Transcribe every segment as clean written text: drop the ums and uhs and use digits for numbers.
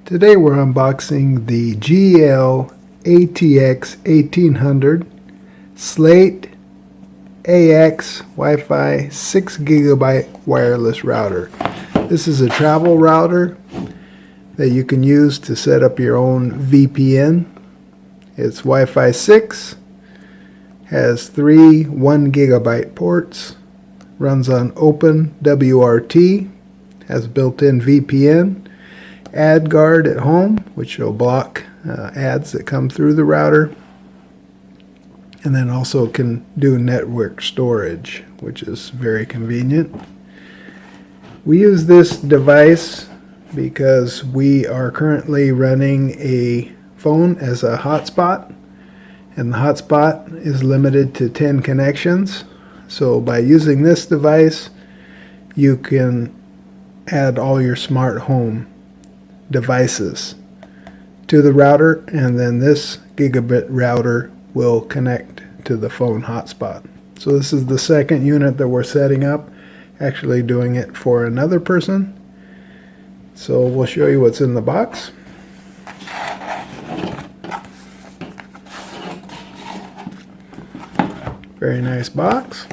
Today we're unboxing the GL.ATX 1800 Slate AX Wi-Fi 6 GB wireless router. This is a travel router that you can use to set up your own VPN. It's Wi-Fi 6, has three 1 GB ports, runs on Open WRT, has built-in VPN, ad guard at home, which will block ads that come through the router, and then also can do network storage, which is very convenient. We use this device because we are currently running a phone as a hotspot, and the hotspot is limited to 10 connections. So by using this device, you can add all your smart home devices to the router, and then this gigabit router will connect to the phone hotspot. So this is the second unit that we're setting up, actually doing it for another person. So we'll show you what's in the box. Very nice box.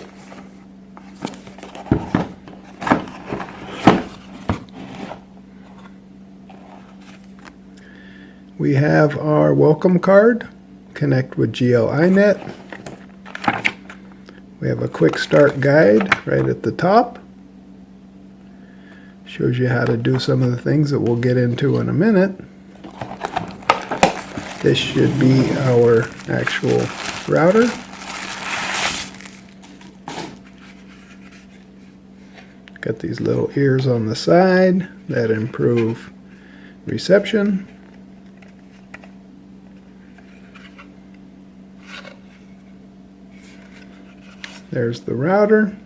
We have our welcome card, connect with GL.iNet. We have a quick start guide right at the top. Shows you how to do some of the things that we'll get into in a minute. This should be our actual router. Got these little ears on the side that improve reception. There's the router.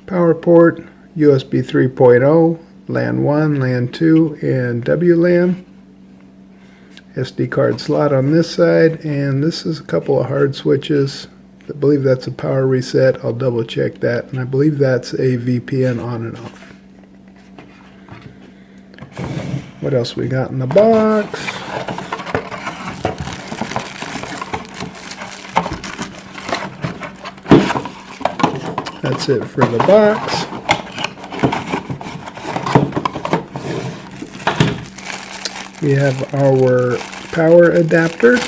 Power port, USB 3.0, LAN 1, LAN 2, and WLAN. SD card slot on this side, and this is a couple of hard switches. I believe that's a power reset. I'll double check that, and I believe that's a VPN on and off. What else we got in the box? That's it for the box. We have our power adapter.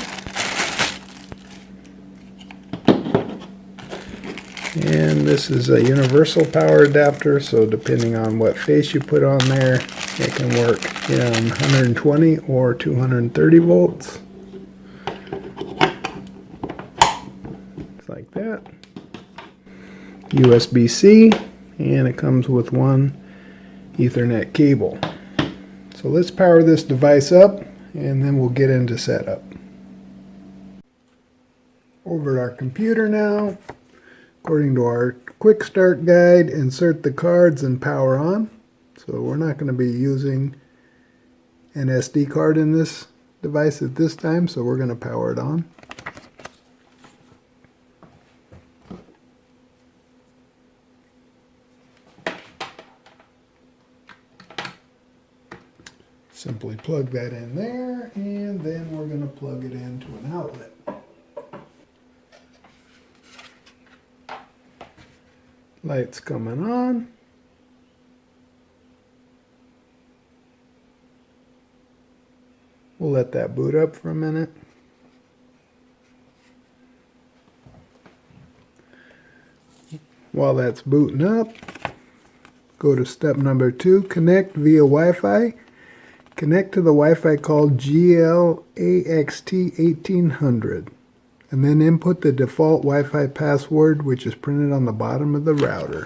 And this is a universal power adapter, so depending on what face you put on there, it can work in 120 or 230 volts. Like that. USB-C, and it comes with one Ethernet cable. So let's power this device up, and then we'll get into setup. Over at our computer now. According to our quick start guide, insert the cards and power on. So we're not going to be using an SD card in this device at this time, so we're going to power it on. Simply plug that in there, and then we're going to plug it into an outlet. Lights coming on. We'll let that boot up for a minute. While that's booting up, go to step number 2, connect via Wi-Fi. Connect to the Wi-Fi called GL.AXT 1800, and then input the default Wi-Fi password, which is printed on the bottom of the router.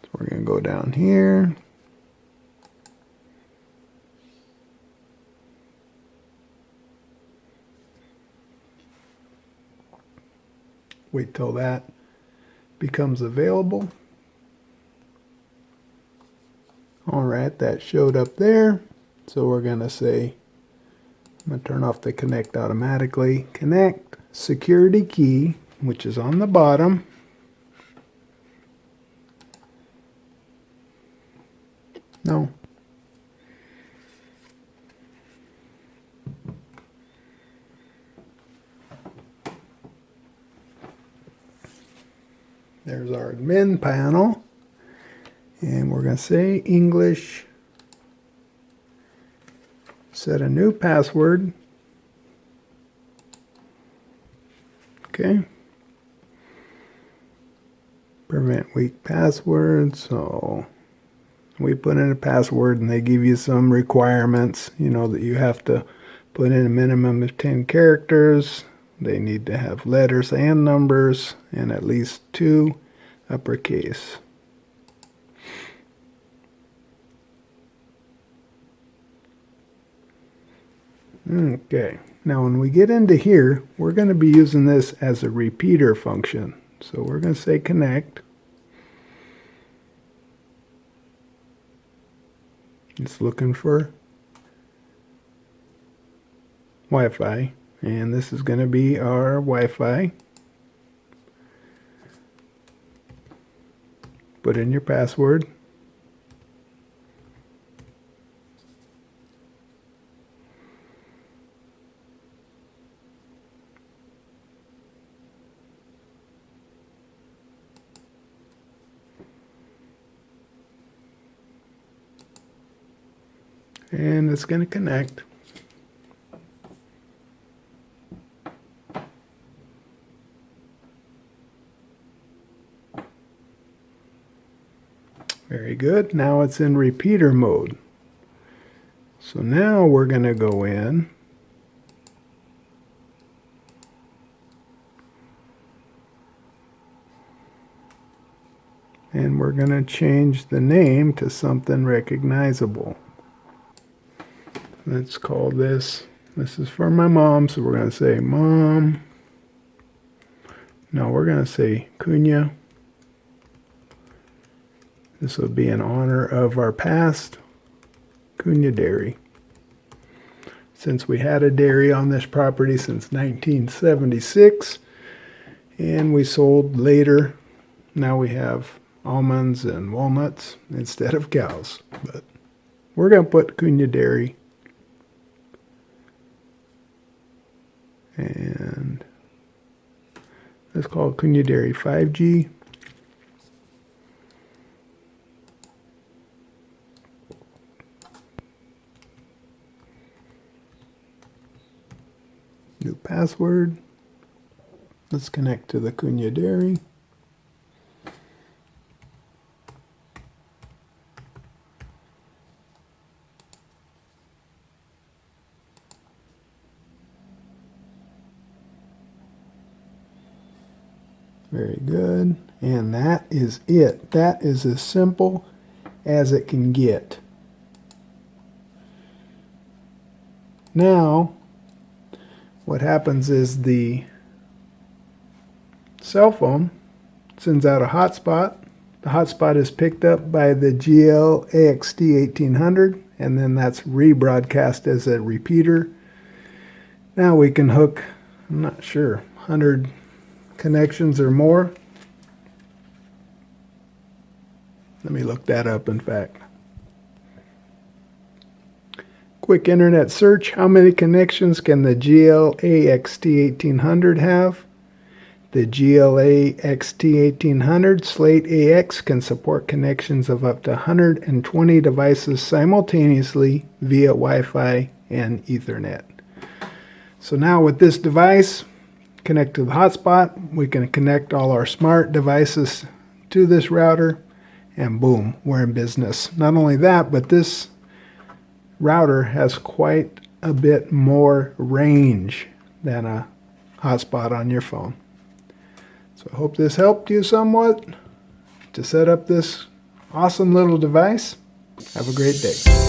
So we're going to go down here. Wait till that becomes available. Alright, that showed up there. So we're going to say, I'm going to turn off the connect automatically. Connect security key, which is on the bottom. No. There's our admin panel. And we're going to say English. Set a new password. Okay. Prevent weak passwords. So we put in a password and they give you some requirements, you know, that you have to put in a minimum of 10 characters. They need to have letters and numbers and at least 2 uppercase. Okay, now when we get into here, we're going to be using this as a repeater function. So we're going to say connect. It's looking for Wi-Fi, and this is going to be our Wi-Fi. Put in your password. And it's going to connect. Very good. Now it's in repeater mode. So now we're going to go in and we're going to change the name to something recognizable. Let's call this is for my mom, so we're going to say Mom. No, we're going to say Cunha. This will be in honor of our past Cunha Dairy. Since we had a dairy on this property since 1976 and we sold later, now we have almonds and walnuts instead of cows. But we're going to put Cunha Dairy. And let's call it Cunha Dairy 5G. New password. Let's connect to the Cunha Dairy. Very good. And that is it. That is as simple as it can get. Now, what happens is the cell phone sends out a hotspot. The hotspot is picked up by the GL.iNet 1800, and then that's rebroadcast as a repeater. Now we can hook, I'm not sure, 100 connections or more. Let me look that up, in fact. Quick internet search. How many connections can the GL.iNet 1800 have? The GL.iNet 1800 Slate AX can support connections of up to 120 devices simultaneously via Wi-Fi and Ethernet. So now with this device, connect to the hotspot, we can connect all our smart devices to this router, and boom, we're in business. Not only that, but this router has quite a bit more range than a hotspot on your phone. So I hope this helped you somewhat to set up this awesome little device. Have a great day.